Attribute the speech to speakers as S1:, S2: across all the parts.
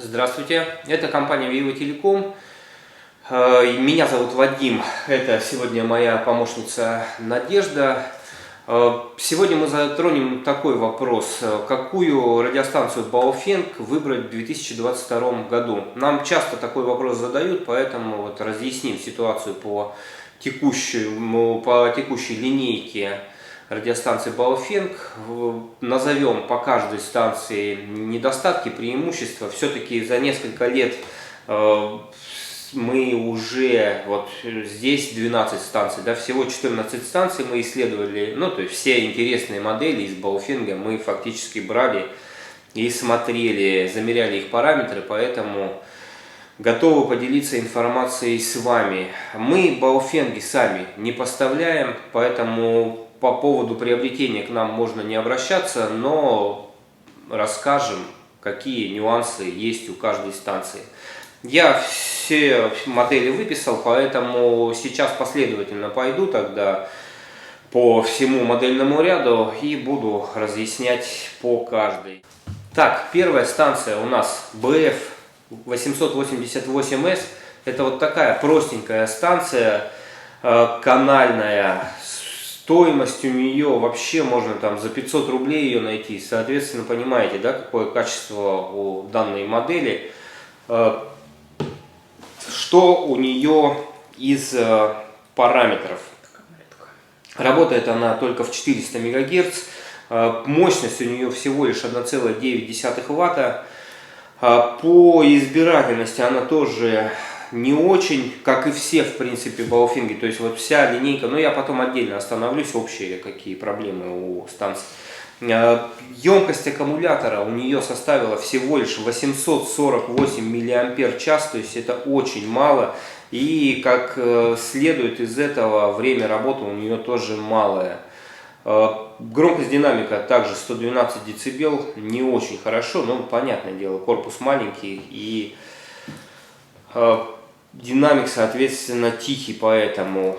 S1: Здравствуйте, это компания Vivo Telecom. Меня зовут Вадим, это сегодня моя помощница Надежда. Сегодня мы затронем такой вопрос: какую радиостанцию Baofeng выбрать в 2022 году? Нам часто такой вопрос задают, поэтому вот разъясним ситуацию по текущей линейке радиостанции Baofeng. Назовем по каждой станции недостатки, преимущества. Все-таки за несколько лет мы уже, вот здесь 12 станций, да, всего 14 станций мы исследовали, то есть все интересные модели из Baofeng мы фактически брали и смотрели, замеряли их параметры, поэтому готовы поделиться информацией с вами. Мы Baofeng сами не поставляем, поэтому по поводу приобретения к нам можно не обращаться, но расскажем, какие нюансы есть у каждой станции. Я все модели выписал, поэтому сейчас последовательно пойду тогда по всему модельному ряду и буду разъяснять по каждой. Так, первая станция у нас BF888S. Это вот такая простенькая станция, канальная. Стоимость у нее вообще можно там за 500 рублей ее найти. Соответственно, понимаете, да, какое качество у данной модели. Что у нее из параметров? Работает она только в 400 МГц. Мощность у нее всего лишь 1,9 Ватта. По избирательности она тоже не очень, как и все, в принципе, Baofeng. То есть вот вся линейка, но я потом отдельно остановлюсь, общие какие проблемы у станции. Емкость аккумулятора у нее составила всего лишь 848 мАч, то есть это очень мало. И как следует из этого, время работы у нее тоже малое. Громкость динамика также 112 дБ, не очень хорошо, но понятное дело, корпус маленький и динамик, соответственно, тихий, поэтому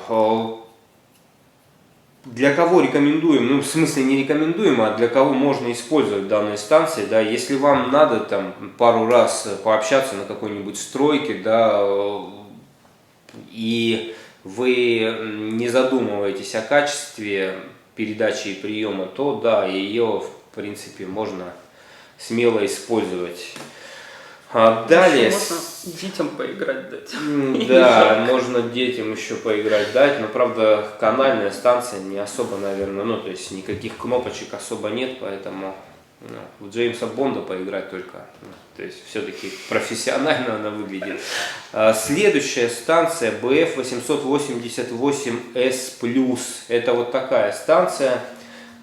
S1: для кого рекомендуем, в смысле не рекомендуем, а для кого можно использовать данные станции, да, если вам надо там пару раз пообщаться на какой-нибудь стройке, да, и вы не задумываетесь о качестве передачи и приема, то да, ее в принципе можно смело использовать. Далее
S2: можно детям поиграть дать.
S1: Да, можно детям еще поиграть дать, но правда канальная станция не особо, наверное, то есть никаких кнопочек особо нет, поэтому в Джеймса Бонда поиграть только, то есть все-таки профессионально она выглядит. Следующая станция BF888S+, это вот такая станция,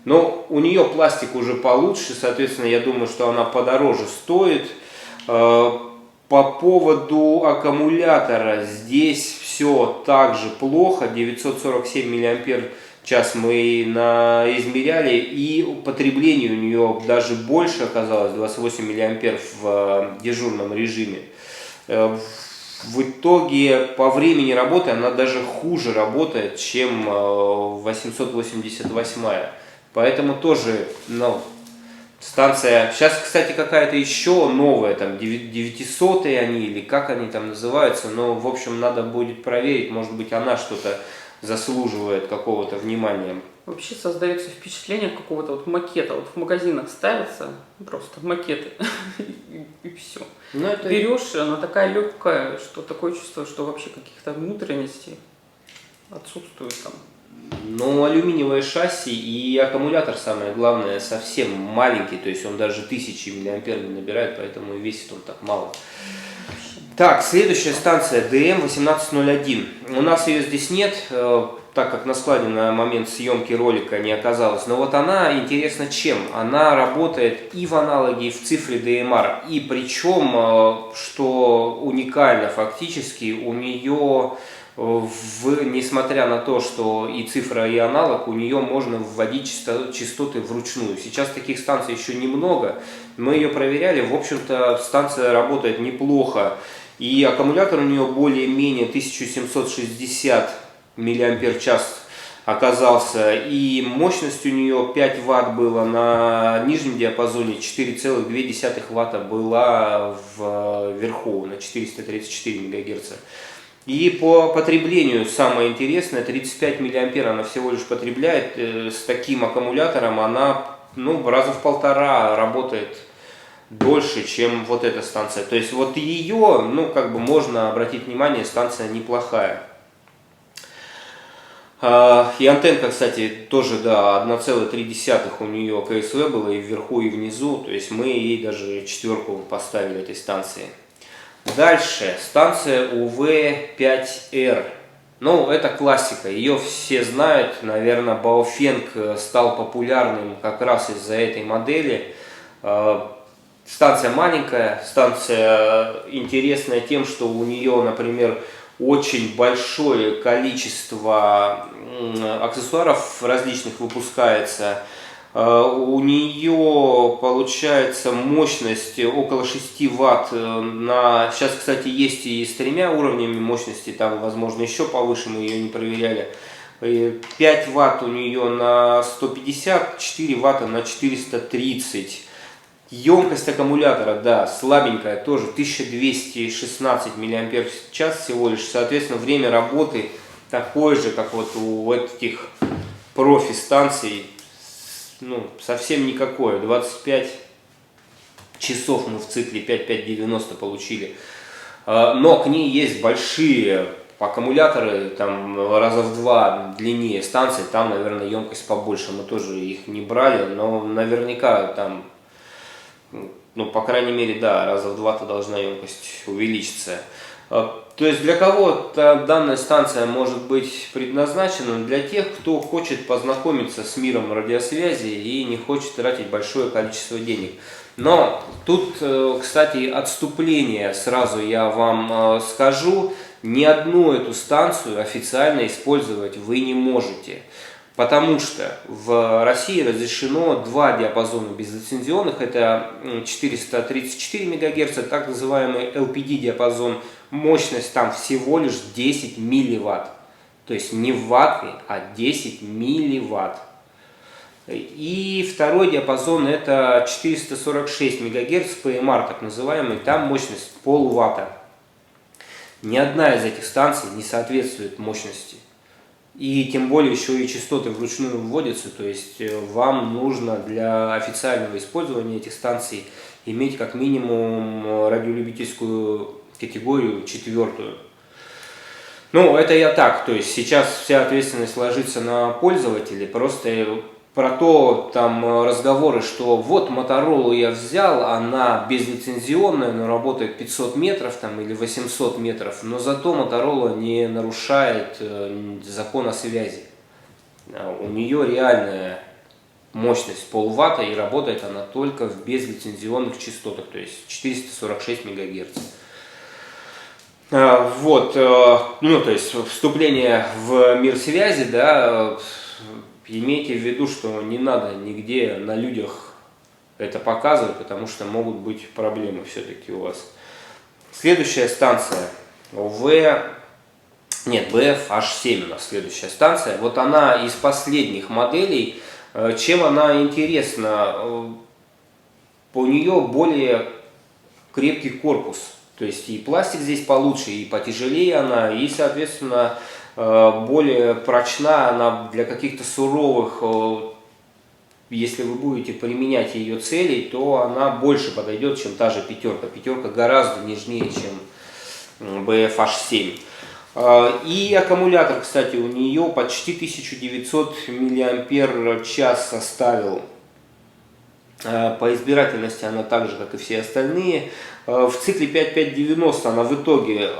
S1: но у нее пластик уже получше, соответственно, я думаю, что она подороже стоит. По поводу аккумулятора здесь все также плохо, 947 мАч мы измеряли, и потребление у нее даже больше оказалось, 28 мА в дежурном режиме. В итоге по времени работы она даже хуже работает, чем 888, поэтому тоже, станция, сейчас, кстати, какая-то еще новая, там 900-е они, или как они там называются, но, в общем, надо будет проверить, может быть, она что-то заслуживает какого-то внимания.
S2: Вообще создается впечатление какого-то вот макета, вот в магазинах ставятся просто макеты, и все. Берешь, она такая легкая, что такое чувство, что вообще каких-то внутренностей отсутствует там.
S1: Алюминиевое шасси и аккумулятор, самое главное, совсем маленький, то есть он даже 1000 мА не набирает, поэтому и весит он так мало. Так, следующая станция DM1801. У нас ее здесь нет, так как на складе на момент съемки ролика не оказалось. Но вот она интересна чем? Она работает и в аналоге, и в цифре DMR. И причем, что уникально фактически, у нее, несмотря на то, что и цифра, и аналог, у нее можно вводить частоты вручную. Сейчас таких станций еще немного. Мы ее проверяли, в общем-то станция работает неплохо. И аккумулятор у нее более-менее 1760 мАч. оказался. И мощность у нее 5 Вт было на нижнем диапазоне, 4,2 Вт была вверху на 434 МГц. И по потреблению самое интересное, 35 мА она всего лишь потребляет. С таким аккумулятором она раза в 1,5 работает дольше, чем вот эта станция. То есть вот ее, можно обратить внимание, станция неплохая. И антенка, кстати, тоже, да, 1,3 у нее КСВ было и вверху, и внизу. То есть мы ей даже 4 поставили этой станции. Дальше станция UV5R. Это классика, ее все знают. Наверное, Baofeng стал популярным как раз из-за этой модели. Станция маленькая, станция интересная тем, что у нее, например, очень большое количество аксессуаров различных выпускается. У нее получается мощность около 6 Вт. Сейчас, кстати, есть и с 3 уровнями мощности, там, возможно, еще повыше, мы ее не проверяли. 5 Вт у нее на 150, 4 Вт на 430. Емкость аккумулятора, да, слабенькая, тоже 1216 мАч всего лишь. Соответственно, время работы такое же, как вот у этих профи-станций. Совсем никакое. 25 часов мы в цикле 5590 получили. Но к ней есть большие аккумуляторы, там раза в 2 длиннее станции. Там, наверное, емкость побольше. Мы тоже их не брали, но наверняка там, по крайней мере, да, раза в 2 должна емкость увеличиться. То есть для кого-то данная станция может быть предназначена для тех, кто хочет познакомиться с миром радиосвязи и не хочет тратить большое количество денег. Но тут, кстати, отступление сразу я вам скажу. Ни одну эту станцию официально использовать вы не можете. Потому что в России разрешено 2 диапазона безлицензионных, это 434 МГц, так называемый LPD диапазон, мощность там всего лишь 10 милливатт, то есть не в ватты, а 10 милливатт. И второй диапазон это 446 МГц, PMR так называемый, там мощность полватта. Ни одна из этих станций не соответствует мощности. И тем более еще и частоты вручную вводятся, то есть вам нужно для официального использования этих станций иметь как минимум радиолюбительскую категорию 4. Это я так, то есть сейчас вся ответственность ложится на пользователей, просто про то там разговоры, что вот Моторолу я взял, она безлицензионная, но работает 500 метров там, или 800 метров, но зато Моторола не нарушает закон о связи. У нее реальная мощность полватта и работает она только в безлицензионных частотах, то есть 446 МГц. То есть вступление в мир связи, да, имейте в виду, что не надо нигде на людях это показывать, потому что могут быть проблемы все-таки у вас. Следующая станция BF-H7 у нас следующая станция. Вот она из последних моделей. Чем она интересна? У нее более крепкий корпус. То есть и пластик здесь получше, и потяжелее она, и, соответственно, более прочна она для каких-то суровых, если вы будете применять ее целей, то она больше подойдет, чем та же пятерка. Пятерка гораздо нежнее, чем BF-H7. И аккумулятор, кстати, у нее почти 1900 мАч составил. По избирательности она так же, как и все остальные. В цикле 5590 она в итоге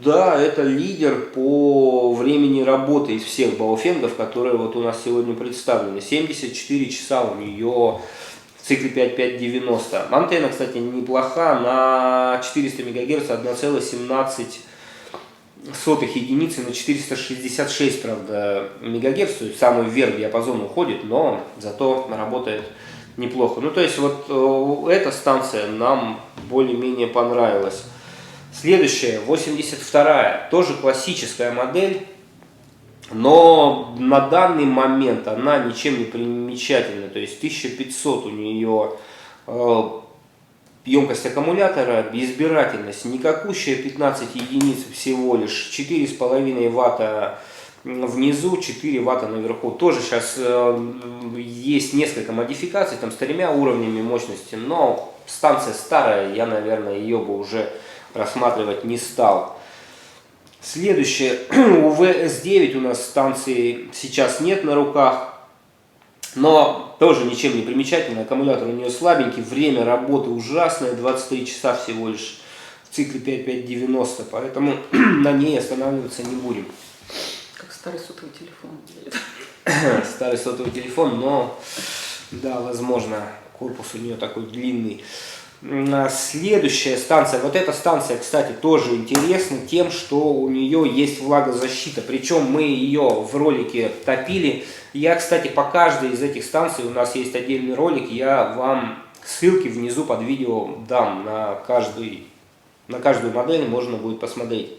S1: это лидер по времени работы из всех Baofeng'ов, которые вот у нас сегодня представлены. 74 часа у нее в цикле 5590. Антенна, кстати, неплоха, на 400 МГц 1,17 единицы на 466, правда, МГц, то есть самый вверх диапазон уходит, но зато работает неплохо. То есть вот эта станция нам более-менее понравилась. Следующая, 82-я, тоже классическая модель. Но на данный момент она ничем не примечательна. То есть 1500 у нее емкость аккумулятора, избирательность никакущая, 15 единиц всего лишь, 4,5 ватта внизу, 4 ватта наверху. Тоже сейчас есть несколько модификаций там с 3 уровнями мощности, но станция старая, я, наверное, ее бы уже рассматривать не стал. Следующее, у VS9 у нас станции сейчас нет на руках, но тоже ничем не примечательно. Аккумулятор у нее слабенький, время работы ужасное, 23 часа всего лишь в цикле 5590, поэтому на ней останавливаться не будем.
S2: Как старый сотовый телефон.
S1: Старый сотовый телефон, но да, возможно, корпус у нее такой длинный. Следующая станция, вот эта станция, кстати, тоже интересна тем, что у нее есть влагозащита, причем мы ее в ролике топили. Я, кстати, по каждой из этих станций, у нас есть отдельный ролик, я вам ссылки внизу под видео дам на каждую модель, можно будет посмотреть.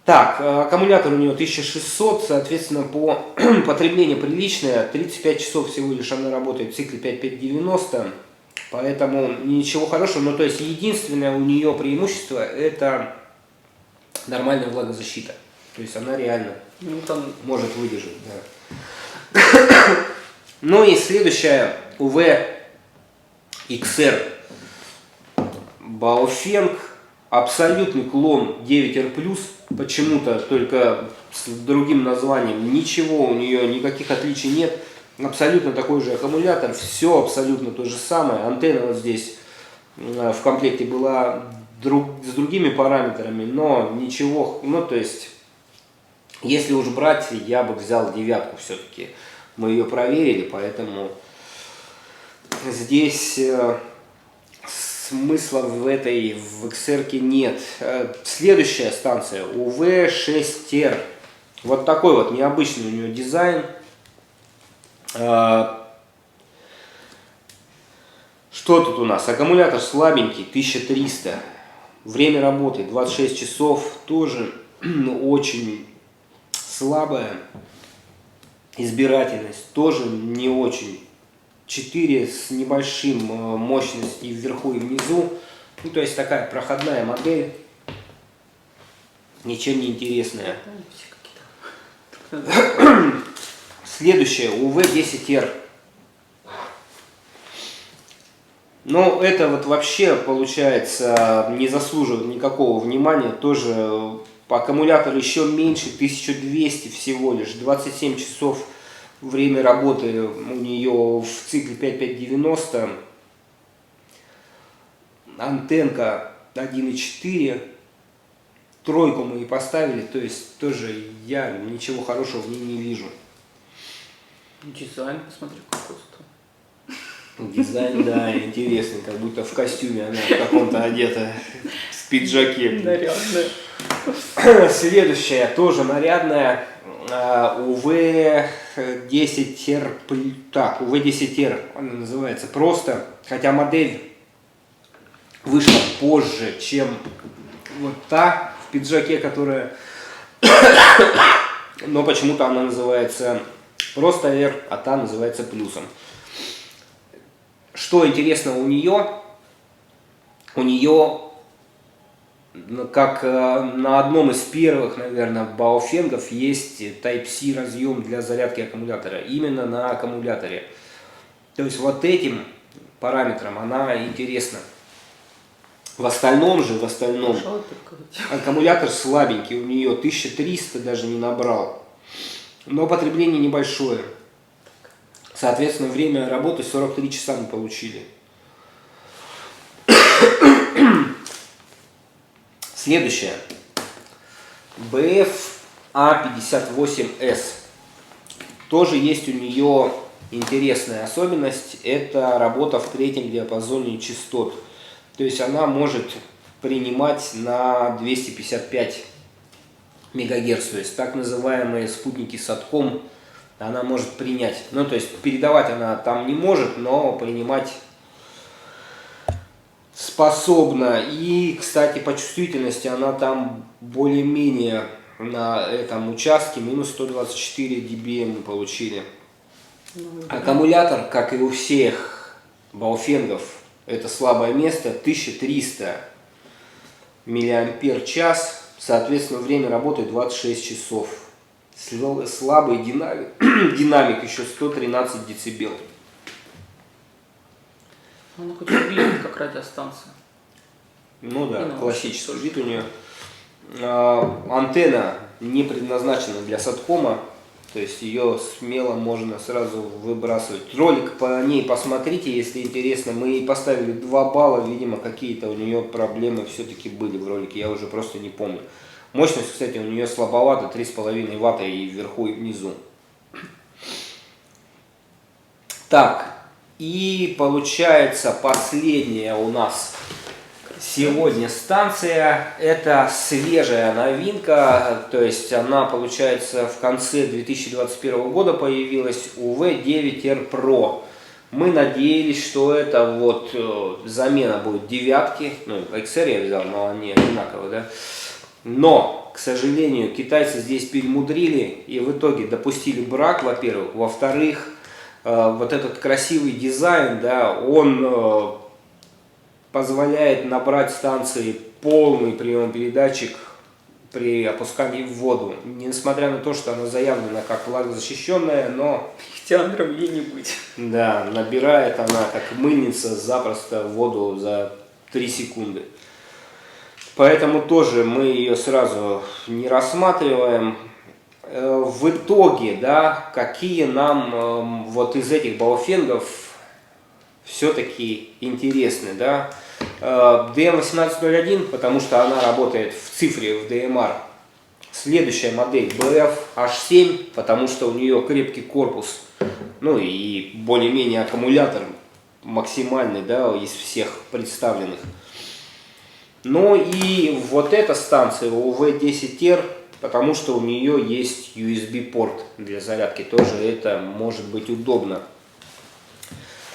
S1: Так, аккумулятор у нее 1600, соответственно, по потреблению приличное, 35 часов всего лишь она работает в цикле 5590, поэтому ничего хорошего, но то есть единственное у нее преимущество это нормальная влагозащита, то есть она реально может выдержать. Да. Ну и следующая UV XR Baofeng. Абсолютный клон 9R+, почему-то только с другим названием, ничего у нее, никаких отличий нет, абсолютно такой же аккумулятор, все абсолютно то же самое, антенна вот здесь в комплекте была с другими параметрами, но ничего, ну то есть, если уж брать, я бы взял 9 все-таки, мы ее проверили, поэтому здесь... смысла в XR нет. Следующая станция UV6R. Вот такой вот необычный у нее дизайн. Что тут у нас? Аккумулятор слабенький, 1300. Время работы 26 часов. Тоже очень слабая. Избирательность тоже не очень. 4 с небольшим мощностью вверху и внизу. Ну, то есть такая проходная модель. Ничем не интересная. Следующая UV10R. Ну, это вот вообще, получается, не заслуживает никакого внимания. Тоже аккумулятор еще меньше, 1200 всего лишь, 27 часов. Время работы у нее в цикле 5590, антенка 1.4, тройку мы и поставили, то есть тоже я ничего хорошего в ней не вижу.
S2: Дизайн, посмотри, какой-то.
S1: Дизайн, да, интересный, как будто в костюме она в каком-то одета, в пиджаке.
S2: Нарядная.
S1: Следующая, тоже нарядная. UV10R, так, UV10R она называется просто, хотя модель вышла позже, чем вот та в пиджаке, которая, но почему-то она называется просто R, а та называется плюсом. Что интересно у нее, как на одном из первых, наверное, Baofeng'ов есть Type-C разъем для зарядки аккумулятора. Именно на аккумуляторе. То есть вот этим параметром она интересна. В остальном аккумулятор слабенький. У нее 1300 даже не набрал. Но потребление небольшое. Соответственно, время работы 43 часа мы получили. Следующее. BF-A58S. Тоже есть у нее интересная особенность. Это работа в третьем диапазоне частот. То есть она может принимать на 255 МГц. То есть так называемые спутники Satcom она может принять. Ну, то есть передавать она там не может, но принимать способна. И, кстати, по чувствительности она там более-менее на этом участке, минус 124 dBm мы получили. Аккумулятор, как и у всех баофенгов, это слабое место, 1300 мАч, соответственно, время работы 26 часов. Слабый динамик еще 113 дБ.
S2: Она хоть выглядит как радиостанция.
S1: Ну да, классический вид у нее. Антенна не предназначена для саткома, то есть ее смело можно сразу выбрасывать. Ролик по ней посмотрите, если интересно. Мы ей поставили 2 балла, видимо, какие-то у нее проблемы все-таки были в ролике, я уже просто не помню. Мощность, кстати, у нее слабовато, 3,5 ватта и вверху, и внизу. Так, и получается последняя у нас сегодня станция. Это свежая новинка, то есть она, получается, в конце 2021 года появилась, UV9R Pro. Мы надеялись, что это вот замена будет девятки, ну, XR я взял, но они одинаковые, да. Но, к сожалению, китайцы здесь перемудрили и в итоге допустили брак, во-первых. Во-вторых, вот этот красивый дизайн, да, он позволяет набрать станции полный прием-передатчик при опускании в воду. Несмотря на то, что она заявлена как влагозащищенная, но...
S2: Ихтиандром ей не быть.
S1: Да, набирает она как мыльница запросто воду за 3 секунды. Поэтому тоже мы ее сразу не рассматриваем. В итоге, да, какие нам вот из этих баофенгов все-таки интересны, да. DM1801, потому что она работает в цифре, в DMR. Следующая модель BF-H7, потому что у нее крепкий корпус, ну и более-менее аккумулятор максимальный, да, из всех представленных. Ну и вот эта станция UV10R, потому что у нее есть USB-порт для зарядки, тоже это может быть удобно.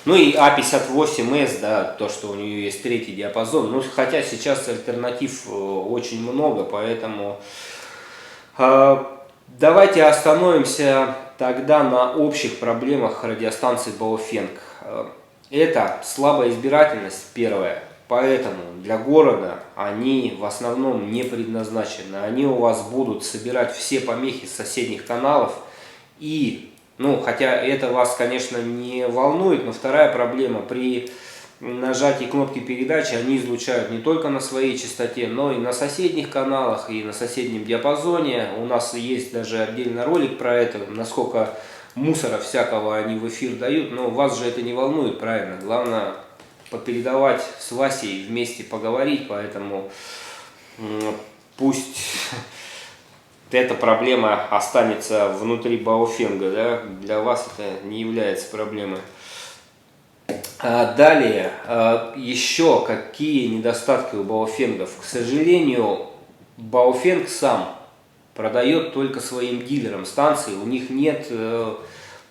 S1: Ну и A58S, да, то, что у нее есть 3-й диапазон, ну хотя сейчас альтернатив очень много, поэтому давайте остановимся тогда на общих проблемах радиостанции Baofeng. Это слабая избирательность, первое. Поэтому для города они в основном не предназначены. Они у вас будут собирать все помехи с соседних каналов. И, ну, хотя это вас, конечно, не волнует, но вторая проблема, при нажатии кнопки передачи они излучают не только на своей частоте, но и на соседних каналах, и на соседнем диапазоне. У нас есть даже отдельный ролик про это, насколько мусора всякого они в эфир дают, но вас же это не волнует, правильно? Главное попередавать с Васей, вместе поговорить, поэтому пусть эта проблема останется внутри Baofeng, да? Для вас это не является проблемой. Далее, еще какие недостатки у Baofeng'ов? К сожалению, Baofeng сам продает только своим дилерам станции, у них нет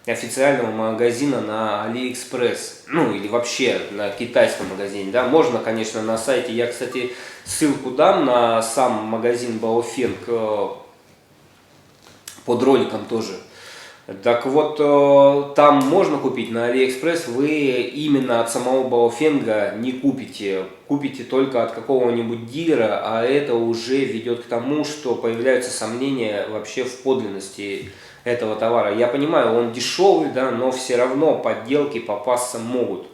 S1: официального магазина на AliExpress, ну или вообще на китайском магазине, да, можно, конечно, на сайте, я, кстати, ссылку дам на сам магазин Baofeng под роликом тоже. Так вот, там можно купить, на AliExpress вы именно от самого Baofeng не купите, купите только от какого-нибудь дилера, а это уже ведет к тому, что появляются сомнения вообще в подлинности этого товара. Я понимаю, он дешевый, да, но все равно подделки попасться могут.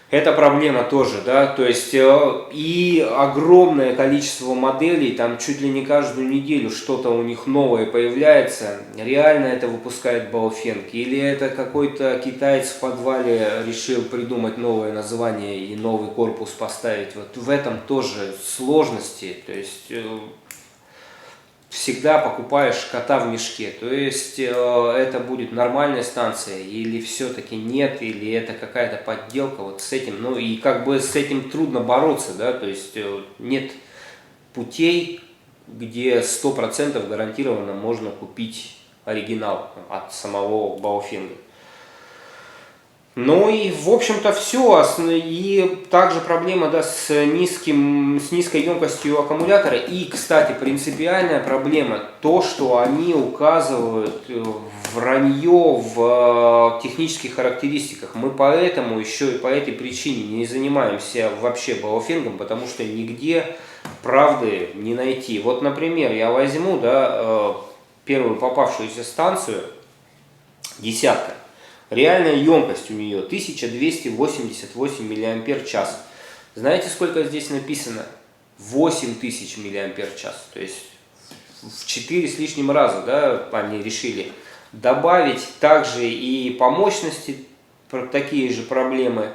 S1: Это проблема тоже, да, то есть и огромное количество моделей, там чуть ли не каждую неделю что-то у них новое появляется. Реально это выпускает Baofeng или это какой-то китаец в подвале решил придумать новое название и новый корпус поставить. Вот в этом тоже сложности, то есть всегда покупаешь кота в мешке, то есть это будет нормальная станция или все-таки нет, или это какая-то подделка вот с этим, ну и как бы с этим трудно бороться, да, то есть нет путей, где 100% гарантированно можно купить оригинал от самого Baofeng. Ну и, в общем-то, все. И также проблема, да, с низкой емкостью аккумулятора. И, кстати, принципиальная проблема то, что они указывают вранье в технических характеристиках. Мы поэтому еще и по этой причине не занимаемся вообще бауфенгом, потому что нигде правды не найти. Вот, например, я возьму, да, первую попавшуюся станцию, десятка. Реальная емкость у нее 1288 мАч. Знаете, сколько здесь написано? 8000 мАч. То есть в 4 с лишним раза, да, они решили добавить. Также и по мощности такие же проблемы.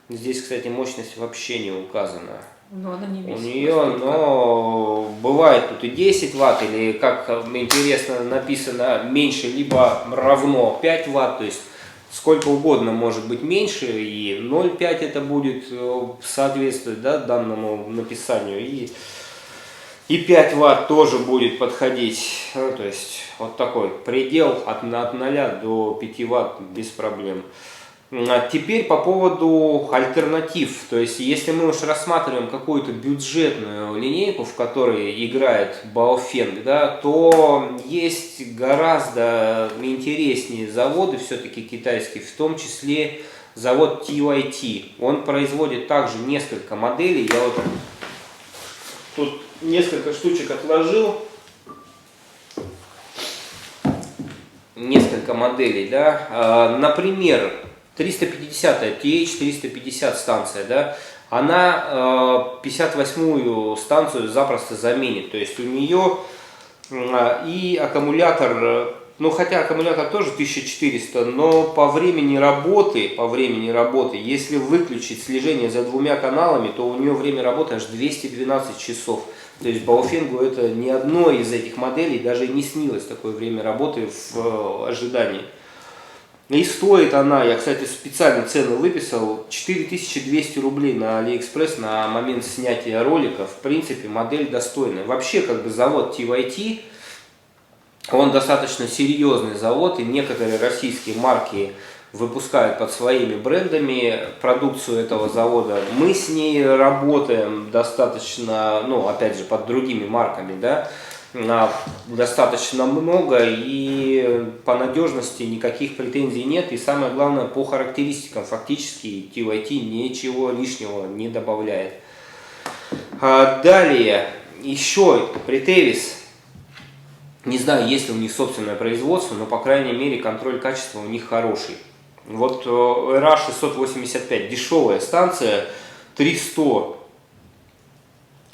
S1: Здесь, кстати, мощность вообще не указана.
S2: Но она не весит.
S1: У нее, но бывает тут и 10 Вт, или, как интересно написано, меньше, либо равно 5 Вт. То есть сколько угодно может быть меньше, и 0,5 это будет соответствовать, да, данному написанию, и 5 Вт тоже будет подходить. То есть вот такой предел от 0 до 5 Вт без проблем. Теперь по поводу альтернатив. То есть если мы уж рассматриваем какую-то бюджетную линейку, в которой играет Baofeng, да, то есть гораздо интереснее заводы все-таки китайские, в том числе завод TYT. Он производит также несколько моделей. Я вот тут несколько штучек отложил. Несколько моделей, да. Например, 350-я, TH350 станция, да, она 58-ю станцию запросто заменит. То есть у нее и аккумулятор, ну хотя аккумулятор тоже 1400, но по времени работы, если выключить слежение за двумя каналами, то у нее время работы аж 212 часов. То есть Baofeng'у это ни одной из этих моделей даже не снилось такое время работы в ожидании. И стоит она, я, кстати, специально цену выписал, 4200 рублей на Алиэкспресс на момент снятия ролика. В принципе, модель достойная. Вообще, как бы завод TYT, он достаточно серьезный завод, и некоторые российские марки выпускают под своими брендами продукцию этого завода. Мы с ней работаем достаточно, ну, опять же, под другими марками, да, достаточно много, и по надежности никаких претензий нет, и самое главное по характеристикам фактически TYT ничего лишнего не добавляет. Далее еще Pritevis, не знаю, есть ли у них собственное производство, но по крайней мере контроль качества у них хороший. Вот RA685, дешевая станция, 300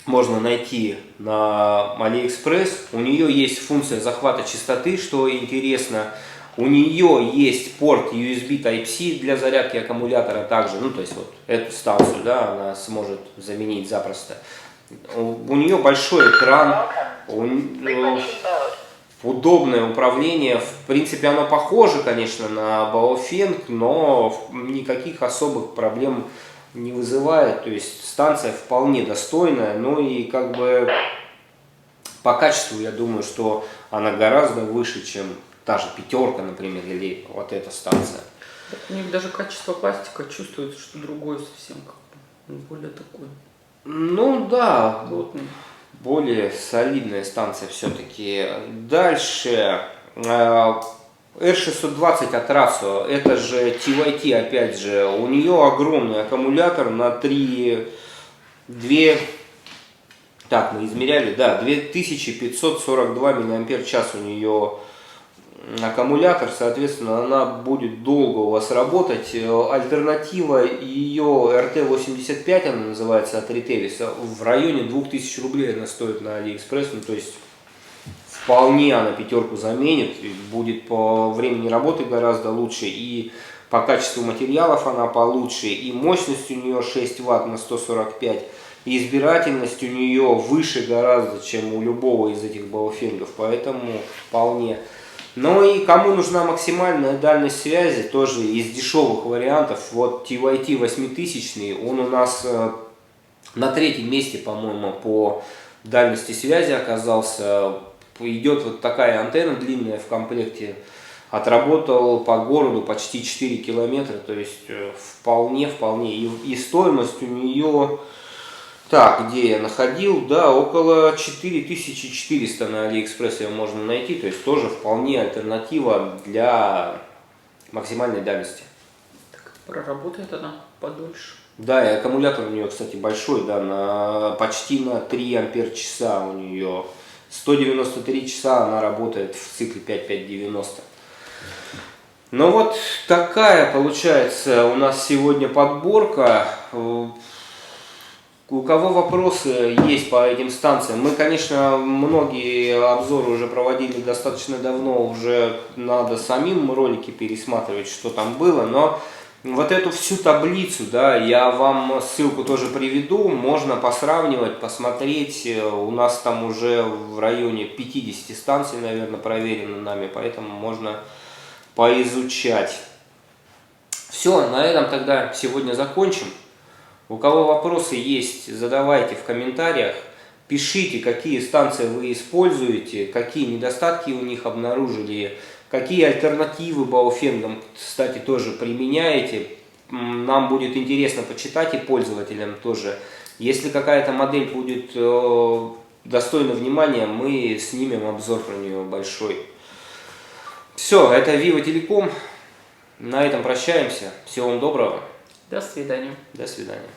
S1: можно найти на Алиэкспресс. У нее есть функция захвата частоты, что интересно. У нее есть порт USB Type-C для зарядки аккумулятора также. Ну, то есть вот эту станцию, да, она сможет заменить запросто. У нее большой экран, удобное управление. В принципе, оно похоже, конечно, на Baofeng, но никаких особых проблем не вызывает. То есть станция вполне достойная, ну и как бы по качеству я думаю, что она гораздо выше, чем та же пятерка, например, или вот эта станция.
S2: У них даже качество пластика чувствуется, что другое совсем, как бы более такое.
S1: Ну да,
S2: плотный.
S1: Более солидная станция все-таки. Дальше R620 от Ratio, это же TYT, опять же, у нее огромный аккумулятор на 2542 мАч у нее аккумулятор, соответственно, она будет долго у вас работать. Альтернатива ее RT85, она называется, от Pritevis, в районе 2000 рублей она стоит на Алиэкспресс, ну то есть вполне она пятерку заменит, будет по времени работы гораздо лучше, и по качеству материалов она получше, и мощность у нее 6 Вт на 145, и избирательность у нее выше гораздо, чем у любого из этих Baofeng'ов, поэтому вполне. Ну и кому нужна максимальная дальность связи, тоже из дешевых вариантов, вот TYT 8000, он у нас на третьем месте, по-моему, по дальности связи оказался. Идет вот такая антенна длинная в комплекте, отработал по городу почти 4 километра, то есть вполне. И стоимость у нее, так, где я находил, да, около 4400 на Алиэкспресс ее можно найти, то есть тоже вполне альтернатива для максимальной дальности.
S2: Так, проработает она подольше.
S1: Да, и аккумулятор у нее, кстати, большой, да, почти на 3 ампер-часа у нее. 193 часа она работает в цикле 5-5-90. Ну вот такая получается у нас сегодня подборка. У кого вопросы есть по этим станциям? Мы, конечно, многие обзоры уже проводили достаточно давно, уже надо самим ролики пересматривать, что там было, но вот эту всю таблицу, да, я вам ссылку тоже приведу, можно посравнивать, посмотреть. У нас там уже в районе 50 станций, наверное, проверено нами, поэтому можно поизучать. Все, на этом тогда сегодня закончим. У кого вопросы есть, задавайте в комментариях. Пишите, какие станции вы используете, какие недостатки у них обнаружили, какие альтернативы Баофенгам, кстати, тоже применяете. Нам будет интересно почитать и пользователям тоже. Если какая-то модель будет достойна внимания, мы снимем обзор про нее большой. Все, это Vivo Telecom. На этом прощаемся. Всего вам доброго.
S2: До свидания.
S1: До свидания.